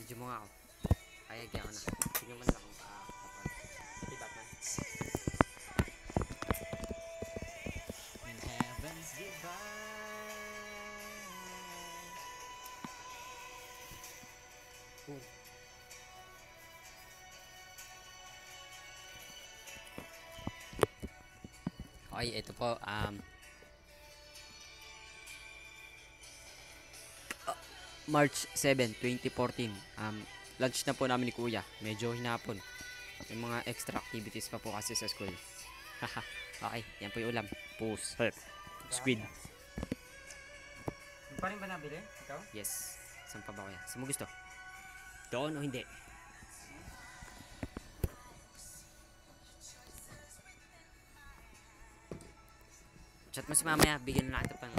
Video mo nga ako. Ay, kaya ko na. Tingnan mo na lang kung Happy Batman. In heaven's divine. Okay, ito po. March 7, 2014. Lunch na po namin ni Kuya. Medyo hinapon. May mga extra activities pa po kasi sa school. Haha. Okay, yan po yung ulam. Pus. Squid. Yung pa rin ba nabili? Ikaw? Yes. Saan pa ba kaya? Saan mo gusto? Doon o hindi? Chat mo si mamaya. Bigyan na kita pang